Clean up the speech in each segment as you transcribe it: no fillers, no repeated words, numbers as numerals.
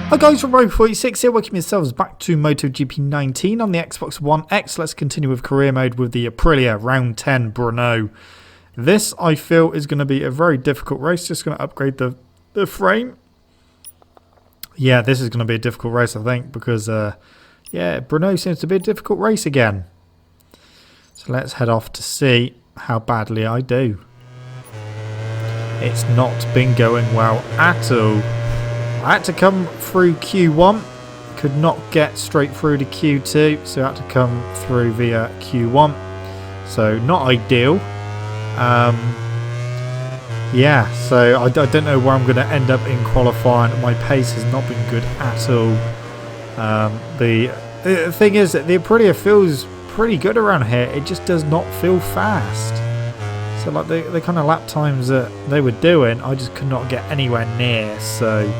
Hi guys, from Brno46 here, welcome yourselves back to MotoGP 19 on the Xbox One X. Let's continue with career mode with the Aprilia Round 10 Brno. This, I feel, is going to be a very difficult race. Just going to upgrade the frame. Yeah, this is going to be a difficult race, I think, because, yeah, Brno seems to be a difficult race again. So let's head off to see how badly I do. It's not been going well at all. I had to come through Q1, could not get straight through to Q2, so I had to come through via Q1, so not ideal. Yeah, so I don't know where I'm going to end up in qualifying. My pace has not been good at all. The thing is that the Aprilia feels pretty good around here, it just does not feel fast. So like the kind of lap times that they were doing, I just could not get anywhere near, so...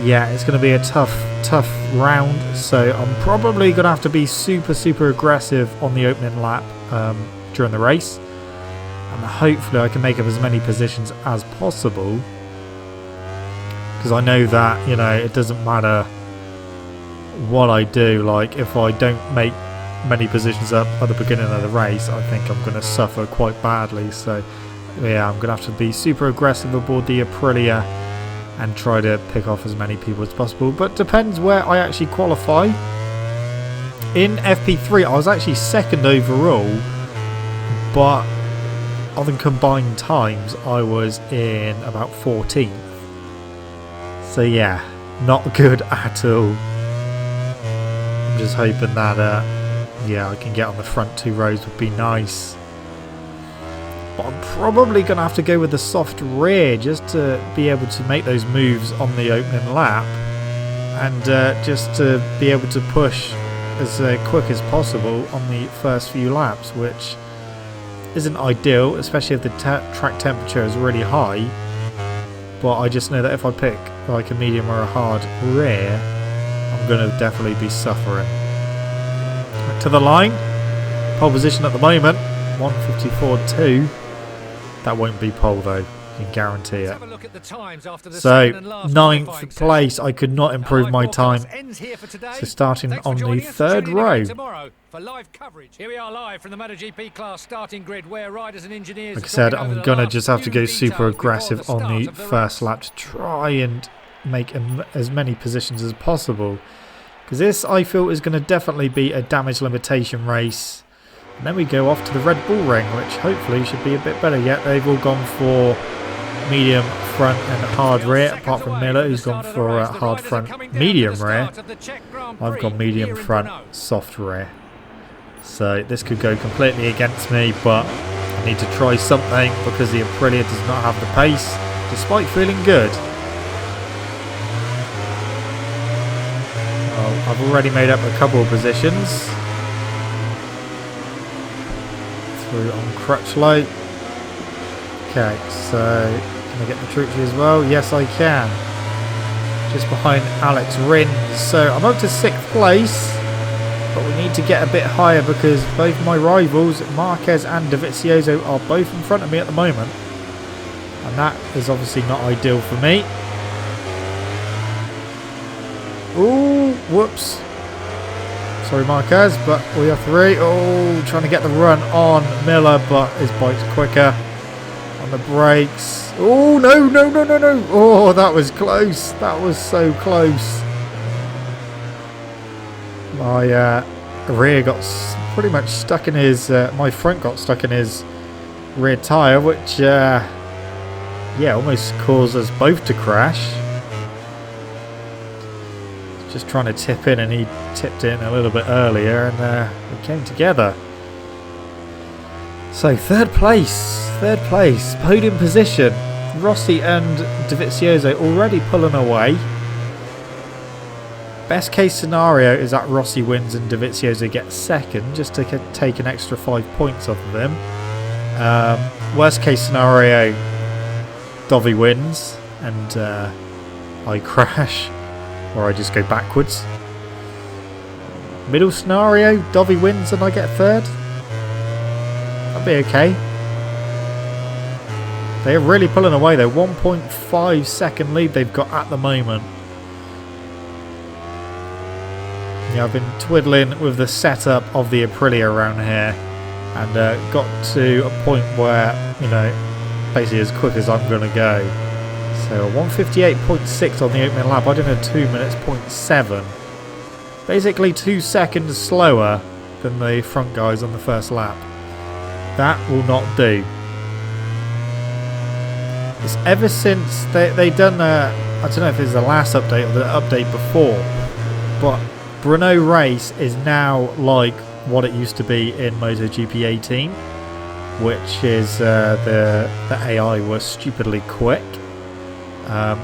yeah, it's going to be a tough round, so I'm probably going to have to be super aggressive on the opening lap during the race. And hopefully I can make up as many positions as possible. Because I know that, you know, it doesn't matter what I do. Like, if I don't make many positions up at the beginning of the race, I think I'm going to suffer quite badly. So, yeah, I'm going to have to be super aggressive aboard the Aprilia and try to pick off as many people as possible, but depends where I actually qualify. In FP3 I was actually second overall, but other than combined times I was in about 14th, so yeah, not good at all. I'm just hoping that yeah, I can get on the front two rows, would be nice. But I'm probably going to have to go with the soft rear just to be able to make those moves on the opening lap. And just to be able to push as quick as possible on the first few laps, which isn't ideal, especially if the track temperature is really high. But I just know that if I pick like a medium or a hard rear, I'm going to definitely be suffering. To the line, pole position at the moment, 1:54.2. That won't be pole though, you can guarantee it. So, 9th place, I could not improve my time. So starting on the third row. Like I said, I'm going to just have to go super aggressive on the first lap to try and make as many positions as possible. Because this, I feel, is going to definitely be a damage limitation race. And then we go off to the Red Bull ring, which hopefully should be a bit better yet. They've all gone for medium front and hard rear, apart from Miller, who's gone for hard front medium rear. I've gone medium front soft rear. So this could go completely against me, but I need to try something because the Aprilia does not have the pace, despite feeling good. Well, I've already made up a couple of positions. Through on Crutchlow. Okay, so can I get Petrucci as well? Yes, I can. Just behind Alex Rins. So I'm up to 6th place, but we need to get a bit higher because both my rivals, Marquez and DeVizioso, are both in front of me at the moment, and that is obviously not ideal for me. Ooh, whoops. Sorry, Marquez, but we are 3. Oh, trying to get the run on Miller, but his bike's quicker. On the brakes. Oh, no. Oh, that was close. That was so close. My rear got pretty much stuck in his... my front got stuck in his rear tyre, which, yeah, almost caused us both to crash. Just trying to tip in, and he tipped in a little bit earlier, and we came together. So third place, podium position. Rossi and DeVizioso already pulling away. Best case scenario is that Rossi wins and DeVizioso gets second, just to take an extra 5 points off of him. Worst case scenario, Dovi wins and I crash. Or I just go backwards. Middle scenario, Dovi wins and I get third. That'd be okay. They're really pulling away though. 1.5 second lead they've got at the moment. Yeah, I've been twiddling with the setup of the Aprilia around here, and got to a point where, you know, basically as quick as I'm going to go. So 1:58.6 on the opening lap. I did a 2 minutes 0.7. Basically 2 seconds slower than the front guys on the first lap. That will not do. It's ever since they done I don't know if it's the last update or the update before, but Brno race is now like what it used to be in MotoGP 18, which is the AI was stupidly quick.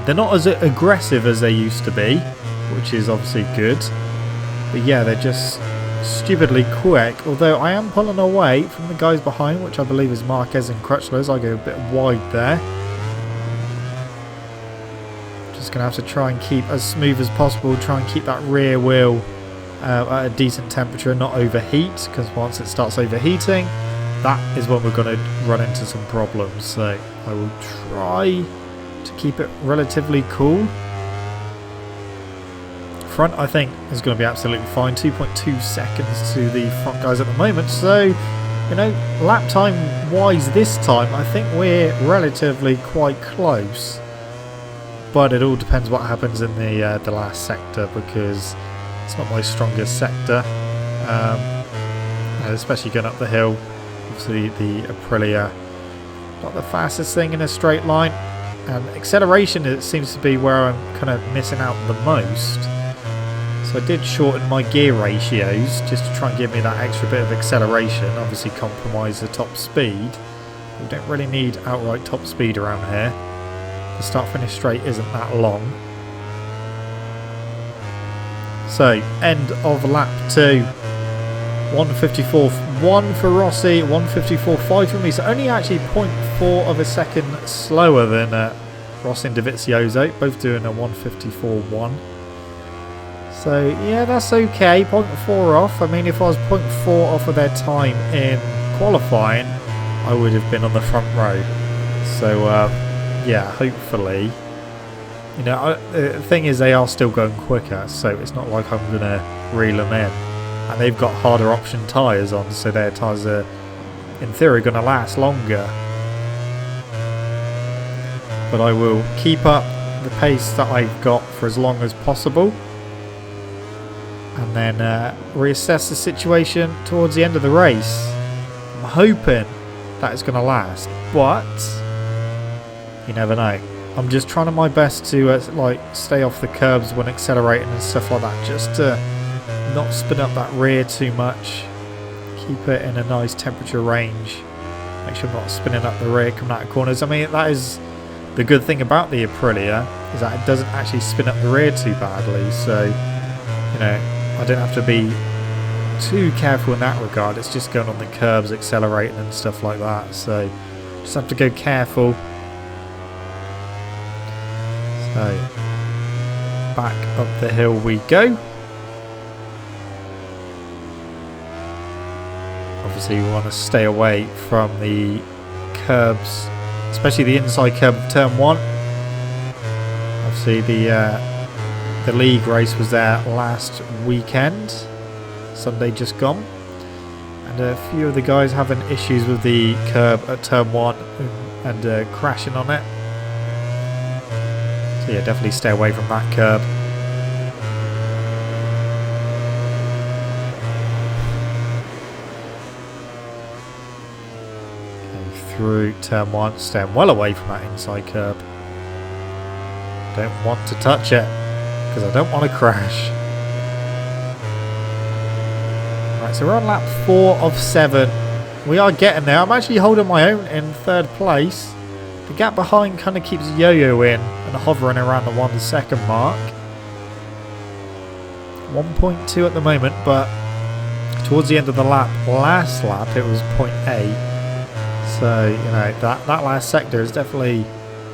They're not as aggressive as they used to be, which is obviously good. But yeah, they're just stupidly quick. Although I am pulling away from the guys behind, which I believe is Marquez and Crutchlow. I go a bit wide there. Just going to have to try and keep as smooth as possible. Try and keep that rear wheel at a decent temperature, not overheat. Because once it starts overheating, that is when we're going to run into some problems. So I will try to keep it relatively cool. Front, I think, is going to be absolutely fine. 2.2 seconds to the front guys at the moment. So, you know, lap time wise this time, I think we're relatively quite close. But it all depends what happens in the last sector, because it's not my strongest sector. And especially going up the hill. Obviously, the Aprilia, not the fastest thing in a straight line. And acceleration, it seems to be where I'm kind of missing out the most. So I did shorten my gear ratios just to try and give me that extra bit of acceleration. Obviously compromise the top speed. We don't really need outright top speed around here. The start-finish straight isn't that long. So, end of lap 2. 1:54.1 for Rossi, 1:54.5 for me. So only actually 0.4 of a second slower than Rossi and Dovizioso. Both doing a 1:54.1. So yeah, that's okay. 0.4 off. I mean, if I was 0.4 off of their time in qualifying, I would have been on the front row. So yeah, hopefully. You know, the thing is, they are still going quicker, so it's not like I'm going to reel them in. And they've got harder option tyres on, so their tyres are, in theory, going to last longer. But I will keep up the pace that I've got for as long as possible. And then reassess the situation towards the end of the race. I'm hoping that it's going to last, but you never know. I'm just trying my best to like stay off the curbs when accelerating and stuff like that, just to not spin up that rear too much. Keep it in a nice temperature range. Make sure I'm not spinning up the rear coming out of corners. I mean, that is the good thing about the Aprilia, is that it doesn't actually spin up the rear too badly. So, you know, I don't have to be too careful in that regard. It's just going on the curbs, accelerating and stuff like that. So, just have to go careful. So, back up the hill we go. Obviously, we want to stay away from the curbs, especially the inside curb of turn 1. Obviously, the league race was there last weekend, Sunday just gone, and a few of the guys having issues with the curb at turn 1 and crashing on it. So yeah, definitely stay away from that curb. Through turn 1, staying well away from that inside curb. Don't want to touch it because I don't want to crash. Right, so we're on lap 4 of 7. We are getting there. I'm actually holding my own in 3rd place. The gap behind kind of keeps yo-yoing and hovering around the 1 second mark. 1.2 at the moment, but towards the end of the lap, last lap, it was 0.8. So, you know, that last sector is definitely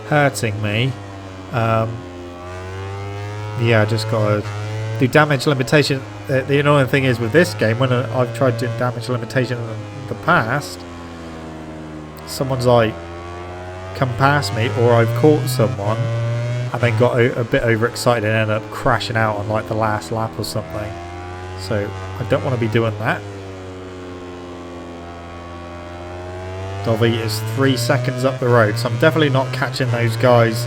hurting me. Yeah, I just got to do damage limitation. The annoying thing is with this game, when I've tried doing damage limitation in the past, someone's like come past me, or I've caught someone and then got a bit overexcited and ended up crashing out on like the last lap or something. So I don't want to be doing that. Dovi is 3 seconds up the road, so I'm definitely not catching those guys.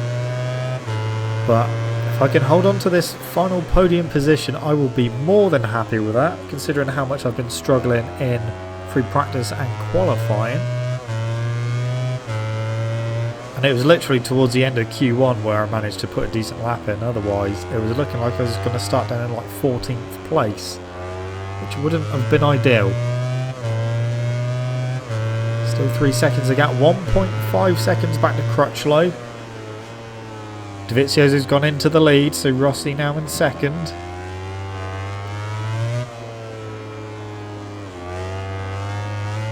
But if I can hold on to this final podium position, I will be more than happy with that, considering how much I've been struggling in free practice and qualifying. And it was literally towards the end of Q1 where I managed to put a decent lap in. Otherwise, it was looking like I was going to start down in like 14th place, which wouldn't have been ideal. Still 3 seconds to gap, 1.5 seconds back to Crutchlow. DeVizioso has gone into the lead, so Rossi now in second.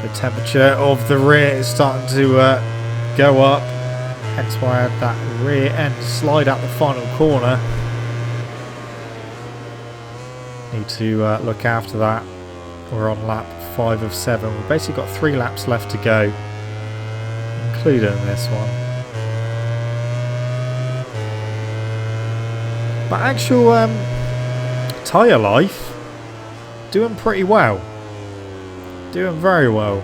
The temperature of the rear is starting to go up, hence why I had that rear end slide out the final corner. Need to look after that. We're on lap 5 of 7. We've basically got 3 laps left to go, including this one. But actual tyre life, doing pretty well. Doing very well.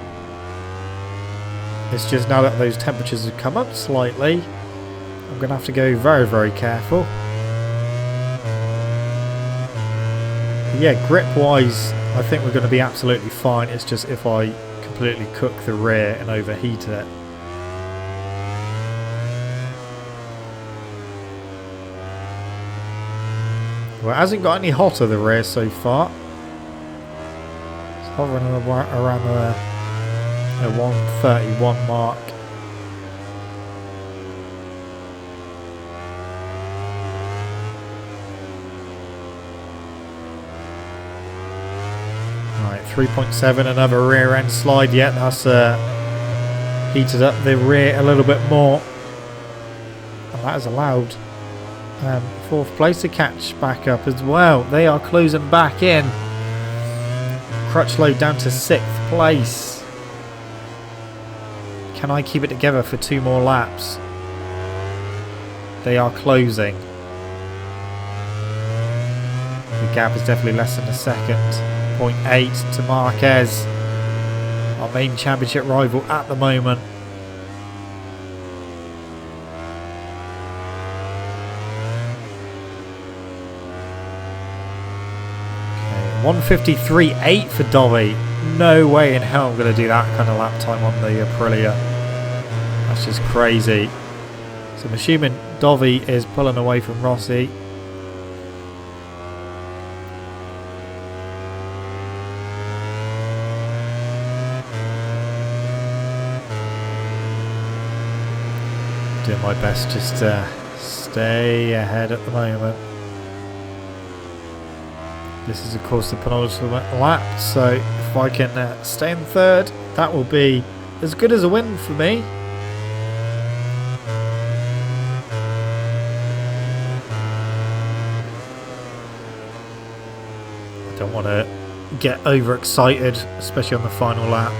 It's just now that those temperatures have come up slightly, I'm going to have to go very, very careful. But yeah, grip-wise, I think we're going to be absolutely fine. It's just if I completely cook the rear and overheat it. Well, it hasn't got any hotter, the rear, so far. It's hovering around the 131 mark. Right, 3.7, another rear end slide. Yeah, that's heated up the rear a little bit more. And that has allowed 4th place to catch back up as well. They are closing back in. Crutchlow down to 6th place. Can I keep it together for 2 more laps? They are closing. The gap is definitely less than a second. 0.8 to Marquez, our main championship rival at the moment. Okay, 1:53.8 for Dovi. No way in hell I'm going to do that kind of lap time on the Aprilia. That's just crazy. So I'm assuming Dovi is pulling away from Rossi. Doing my best just to stay ahead at the moment. This is of course the penultimate lap, so if I can stay in 3rd, that will be as good as a win for me. I don't want to get overexcited, especially on the final lap,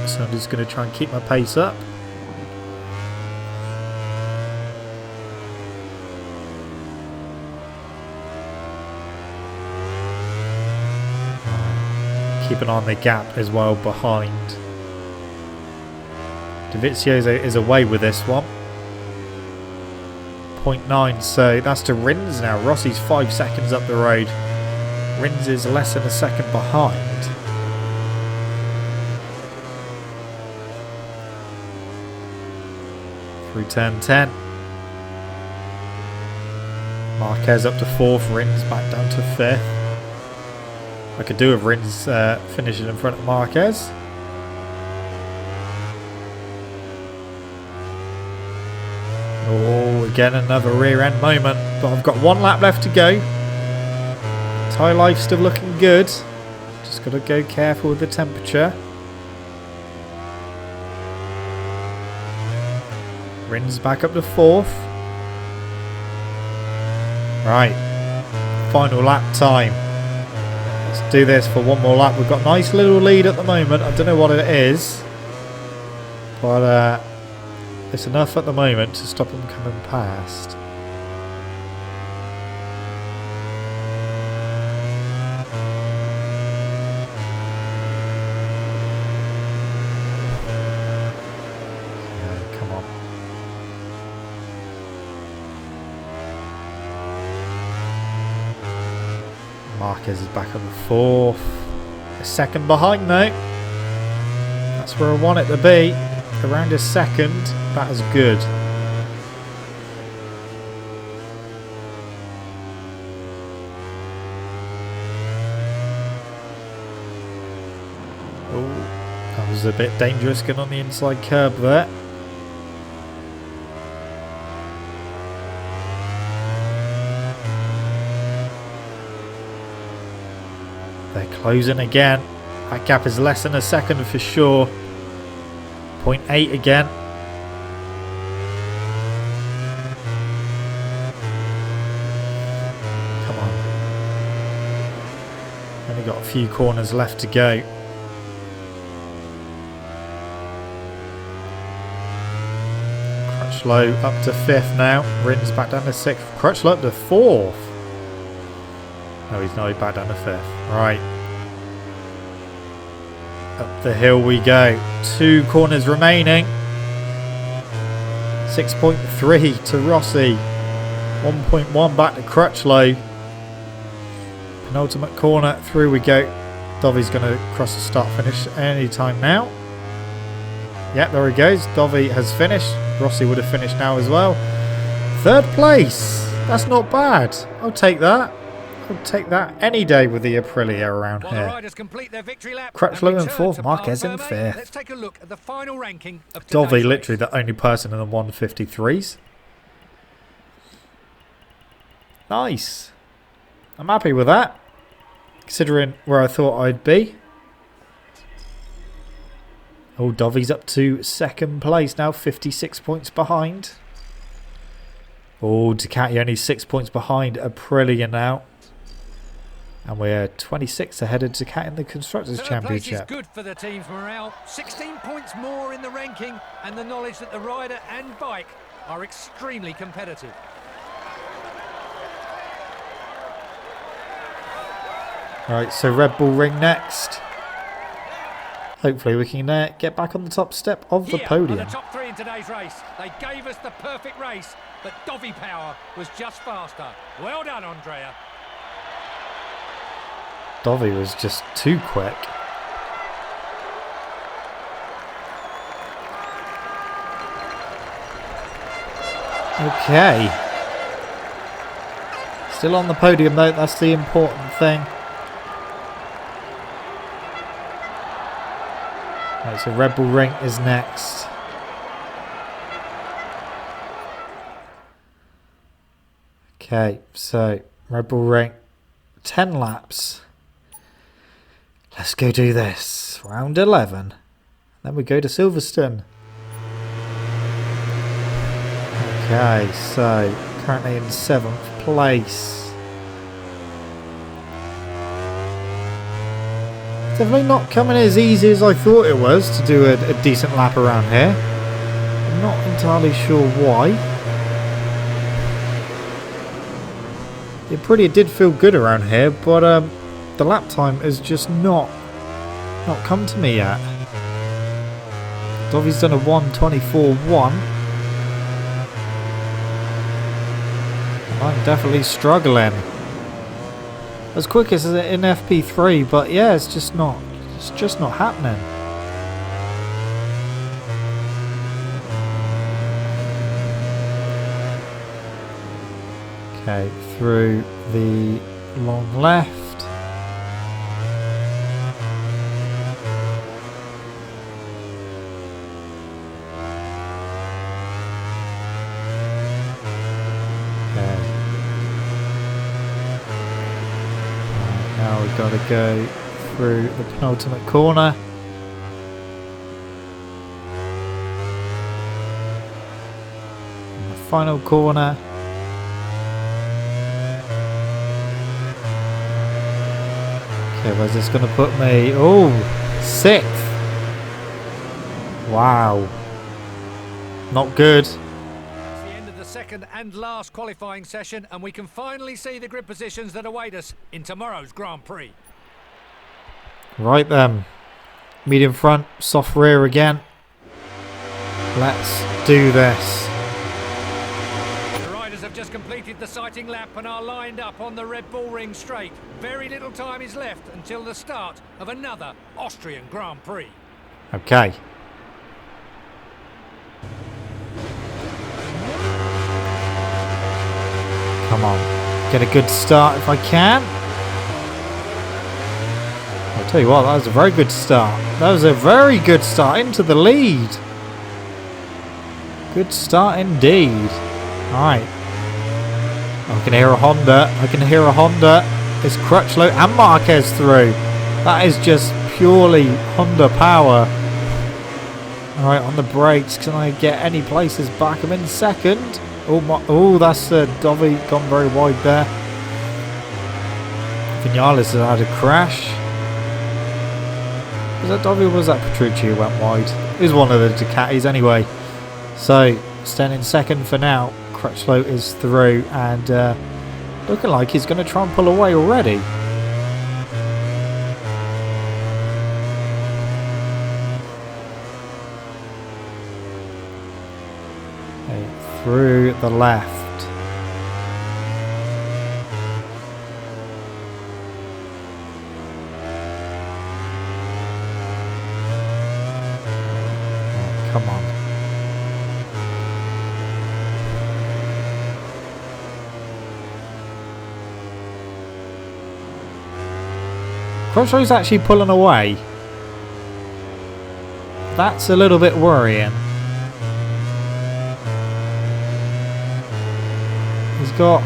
so I'm just going to try and keep my pace up. Keep an eye on the gap as well behind. DeVizioso is away with this one. 0.9, so that's to Rins now. Rossi's 5 seconds up the road. Rins is less than a second behind. Through turn 10. Marquez up to 4th, Rins back down to 5th. I could do with Rins finishing in front of Marquez. Oh, again another rear end moment, but I've got 1 lap left to go. Tyre life still looking good. Just got to go careful with the temperature. Rins back up to 4th. Right, final lap time. Let's do this for 1 more lap. We've got a nice little lead at the moment. I don't know what it is, but it's enough at the moment to stop them coming past. Marquez is back on the 4th. A second behind though. That's where I want it to be. Around a second. That is good. That was a bit dangerous getting on the inside curb there. They're closing again. That gap is less than a second for sure. 0.8 again. Come on. Only got a few corners left to go. Crutchlow up to 5th now. Rins back down to 6th. Crutchlow up to 4th. No, he's not. He's back down to 5th. Right. Up the hill we go. 2 corners remaining. 6.3 to Rossi. 1.1 back to Crutchlow. Penultimate corner. Through we go. Dovi's going to cross the start finish any time now. Yeah, there he goes. Dovi has finished. Rossi would have finished now as well. 3rd place. That's not bad. I'll take that. I'll take that any day with the Aprilia around here. Crutchlow in 4th, Marquez in 5th. Let's take a look at the final ranking of Dovi literally the only person in the 153s. Nice. I'm happy with that, considering where I thought I'd be. Oh, Dovi's up to 2nd place now, 56 points behind. Oh, Ducati only 6 points behind Aprilia now. And we're 26 ahead of Ducati in the Constructors' Championship. Is good for the team's morale. 16 points more in the ranking, and the knowledge that the rider and bike are extremely competitive. Right, so Red Bull Ring next. Hopefully we can get back on the top step of the podium. The top 3 in today's race. They gave us the perfect race, but Dovi Power was just faster. Well done, Andrea. Dovi was just too quick. Okay. Still on the podium though, that's the important thing. Right, so Red Bull Ring is next. Okay, so Red Bull Ring, 10 laps. Let's go do this. Round 11. Then we go to Silverstone. Okay, so currently in 7th place. Definitely not coming as easy as I thought it was to do a decent lap around here. I'm not entirely sure why. The Aprilia did feel good around here, but the lap time has just not come to me yet. Dovi's done a 1:24.1. And I'm definitely struggling. As quick as in FP3, but yeah, it's just not happening. Okay, through the long left. Now we've got to go through the penultimate corner. And the final corner. Okay, where's this going to put me? Oh, 6th. Wow. Not good. Second and last qualifying session, and we can finally see the grid positions that await us in tomorrow's Grand Prix. Right then, medium front, soft rear again. Let's do this. The riders have just completed the sighting lap and are lined up on the Red Bull Ring straight. Very little time is left until the start of another Austrian Grand Prix. Okay. Come on. Get a good start if I can. I'll tell you what, that was a very good start. That was a very good start into the lead. Good start indeed. Alright. I can hear a Honda. I can hear a Honda. It's Crutchlow and Marquez through. That is just purely Honda power. Alright, on the brakes. Can I get any places back? I'm in second. Oh, that's Dovi gone very wide there. Vinales has had a crash. Was that Dovi or was that Petrucci who went wide? It was one of the Ducatis anyway. So, staying in second for now. Crutchlow is through and looking like he's going to try and pull away already. Okay, through the left. Oh, come on. Crutchlow's actually pulling away. That's a little bit worrying. He's got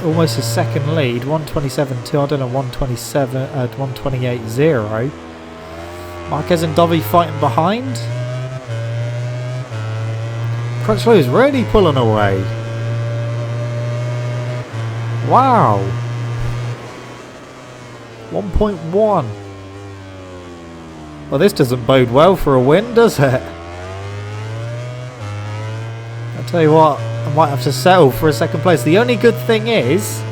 almost a second lead, 127.2. I don't know, 128.0. Marquez and Dovi fighting behind. Crutchlow is really pulling away. Wow. 1.1. Well, this doesn't bode well for a win, does it? I'll tell you what, I might have to settle for a second place. The only good thing is,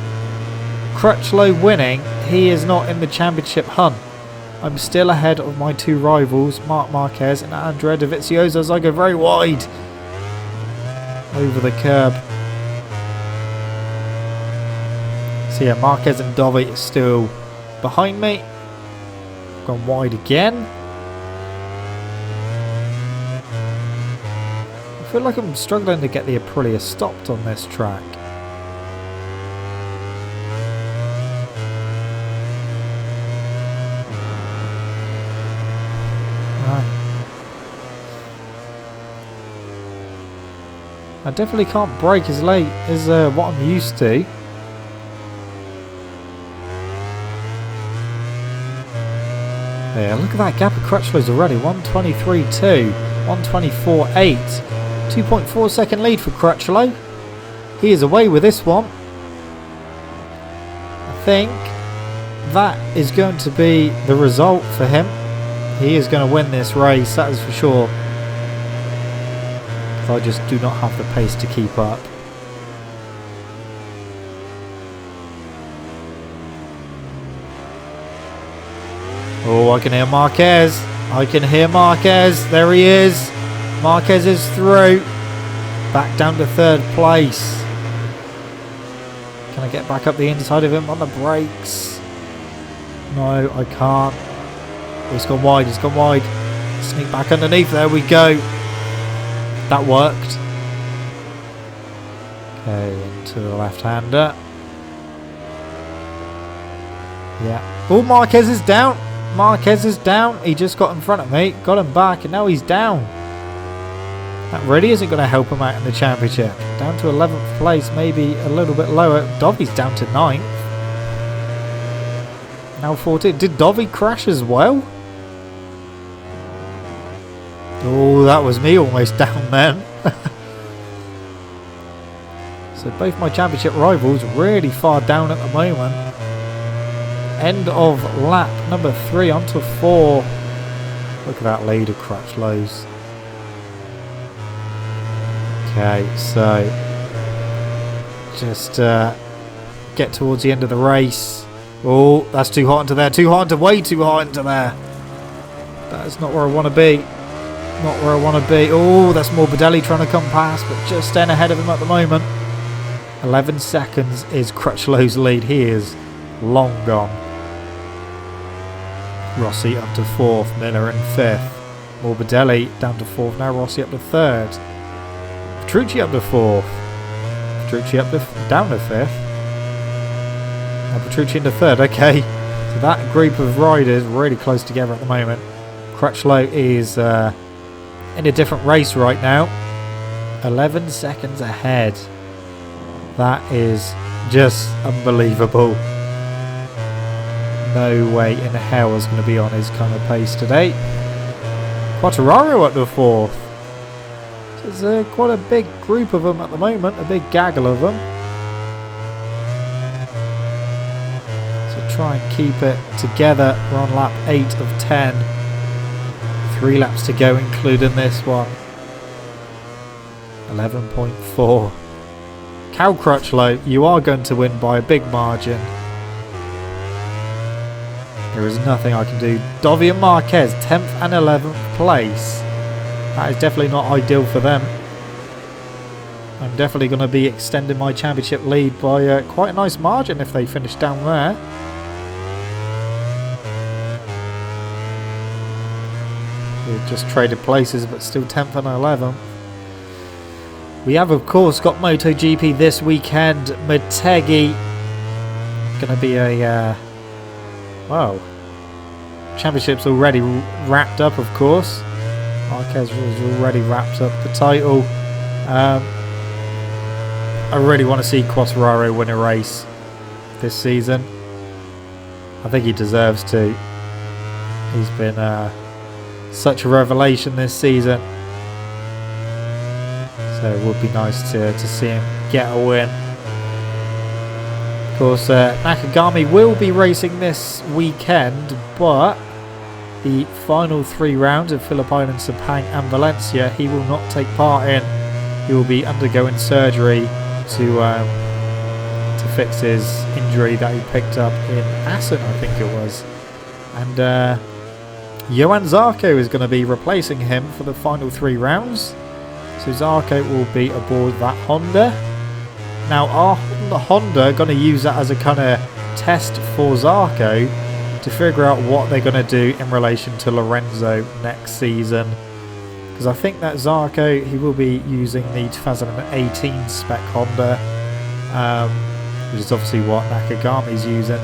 Crutchlow winning, he is not in the championship hunt. I'm still ahead of my two rivals, Marc Marquez and Andrea Dovizioso, as I go very wide over the curb. So yeah, Marquez and Dovi is still behind me. Gone wide again. I feel like I'm struggling to get the Aprilia stopped on this track. Right. I definitely can't brake as late as what I'm used to. Yeah, look at that gap of Crutchlow's already. 123.2, 124.8, 2.4 second lead for Crutchlow. He is away with this one. I think that is going to be the result for him. He is going to win this race, that is for sure. I just do not have the pace to keep up. Oh, I can hear Marquez. I can hear Marquez. There he is. Marquez is through. Back down to third place. Can I get back up the inside of him on the brakes? No, I can't. Oh, he's gone wide. He's gone wide. Sneak back underneath. There we go. That worked. Okay, into the left-hander. Yeah. Oh, Marquez is down. Marquez is down. He just got in front of me, got him back, and now he's down. That really isn't going to help him out in the championship. Down to 11th place, maybe a little bit lower. Dovi's down to 9th. Now 14th. Did Dovi crash as well? Oh, that was me almost down then. So both my championship rivals really far down at the moment. End of lap number 3 onto 4. Look at that lead of Crutchlow's. Okay, so just get towards the end of the race. Oh, that's too hot into there. Too hot into, way too hot into there. That's not where I want to be. Not where I want to be. Oh, that's Morbidelli trying to come past, but just staying ahead of him at the moment. 11 seconds is Crutchlow's lead. He is long gone. Rossi up to 4th, Miller in 5th. Morbidelli down to 4th, now Rossi up to 3rd. Petrucci up to 4th. Petrucci up to down to 5th. Now Petrucci into 3rd, okay. So that group of riders really close together at the moment. Crutchlow is in a different race right now. 11 seconds ahead. That is just unbelievable. No way in hell is going to be on his kind of pace today. Quartararo at the 4th. So there's quite a big group of them at the moment, a big gaggle of them. So try and keep it together. We're on lap 8 of 10. 3 laps to go, including this one. 11.4. Cal Crutchlow, you are going to win by a big margin. There is nothing I can do. Dovi and Marquez, 10th and 11th place. That is definitely not ideal for them. I'm definitely going to be extending my championship lead by quite a nice margin if they finish down there. We've just traded places, but still 10th and 11th. We have, of course, got MotoGP this weekend. Motegi. Going to be a... Wow. Championship's already wrapped up, of course. Marquez has already wrapped up the title. I really want to see Quartararo win a race this season. I think he deserves to. He's been such a revelation this season. So it would be nice to see him get a win. Of course, Nakagami will be racing this weekend, but the final 3 rounds of Phillip Island, Sepang and Valencia he will not take part in. He will be undergoing surgery to fix his injury that he picked up in Assen, I think it was. And Johan Zarco is going to be replacing him for the final 3 rounds. So Zarco will be aboard that Honda. Now are the Honda going to use that as a kind of test for Zarco to figure out what they're going to do in relation to Lorenzo next season? Because I think that Zarco, he will be using the 2018 spec Honda, which is obviously what Nakagami's using,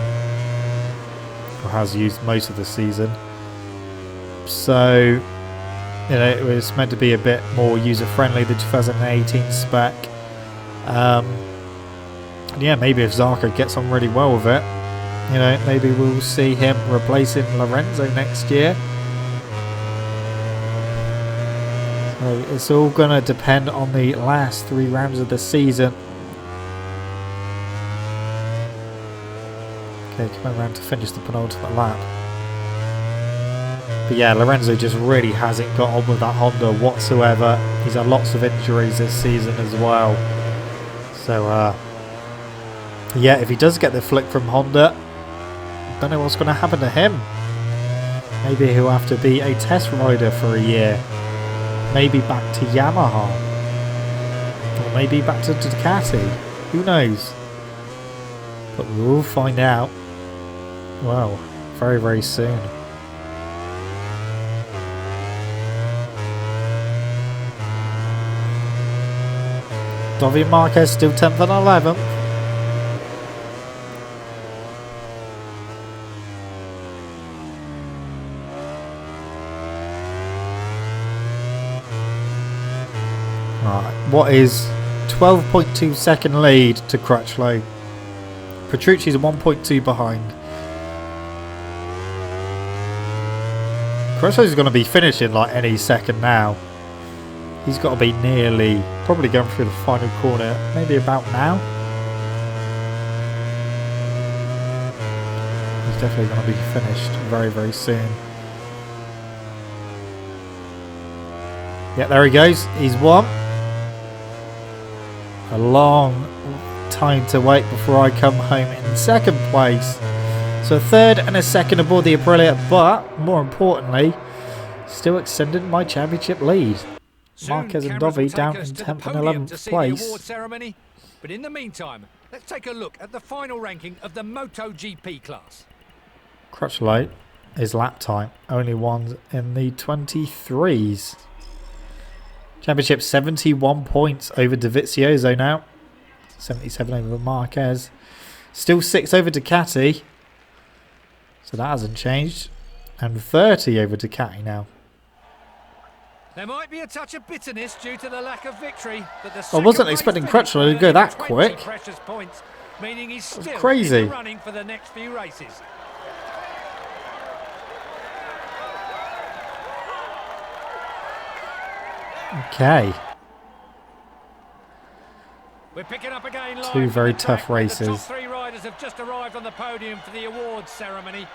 or has used most of the season. So, you know, it was meant to be a bit more user-friendly, the 2018 spec. And yeah, maybe if Zarco gets on really well with it, you know, maybe we'll see him replacing Lorenzo next year. So it's all going to depend on the last 3 rounds of the season. Okay, coming around to finish the penultimate lap. But yeah, Lorenzo just really hasn't got on with that Honda whatsoever. He's had lots of injuries this season as well. So, yeah, if he does get the flick from Honda, I don't know what's going to happen to him. Maybe he'll have to be a test rider for a year. Maybe back to Yamaha. Or maybe back to Ducati. Who knows? But we'll find out, well, very, very soon. Dovi Marquez still 10th and 11th. Right, what is 12.2 second lead to Crutchlow? Petrucci's 1.2 behind. Crutchlow's going to be finishing like any second now. He's got to be nearly, probably going through the final corner, maybe about now. He's definitely going to be finished very, very soon. Yeah, there he goes. He's won. A long time to wait before I come home in second place. So a third and a second aboard the Aprilia, but more importantly, still extending my championship lead. Soon, Marquez and cameras will Dovi take down us in to the 10th and podium to 11th see place. the award ceremony. But in the meantime, let's take a look at the final ranking of the MotoGP class. Crutchlow is lap time. Only one in the 23s. Championship 71 points over Dovizioso now. 77 over Marquez. Still 6 over Ducati. So that hasn't changed. And 30 over Ducati now. There might be a touch of bitterness due to the lack of victory, but the I wasn't expecting Crutchlow to go that quick. Precious points, meaning he's still crazy. in the running for the next few races. Okay. We're picking up again live Two very from the track tough where races. The top 3 riders have just arrived on the podium for the awards ceremony.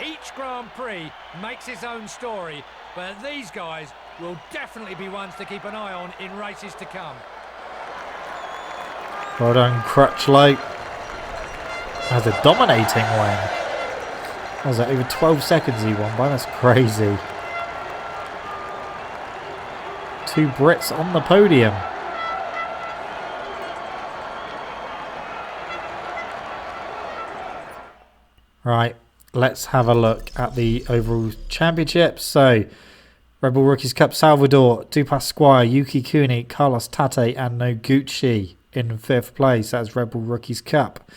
Each Grand Prix makes its own story, but these guys will definitely be ones to keep an eye on in races to come. Well done, Crutchlow. Has a dominating win. What was that, over 12 seconds he won by? That's crazy. 2 Brits on the podium. Right, let's have a look at the overall championship. So, Red Bull Rookies Cup, Salvador, Dupas Squire, Yuki Kuni, Carlos Tate and Noguchi in 5th place. That's Red Bull Rookies Cup.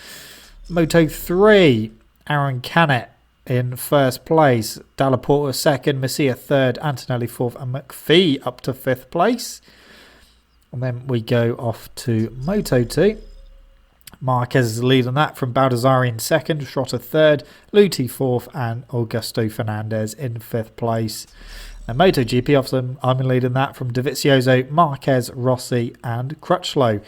Moto 3, Aaron Canet in 1st place. Dalla Porta 2nd, Messia 3rd, Antonelli 4th and McPhee up to 5th place. And then we go off to Moto 2. Marquez is the lead on that from Baldassari in 2nd, Schrotter 3rd, Luti 4th and Augusto Fernandez in 5th place. And MotoGP off them, I'm in lead in that from Dovizioso, Marquez, Rossi and Crutchlow.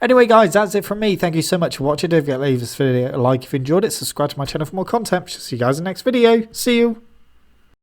Anyway guys, that's it from me. Thank you so much for watching. Don't forget to leave this video a like if you enjoyed it. Subscribe to my channel for more content. See you guys in the next video. See you.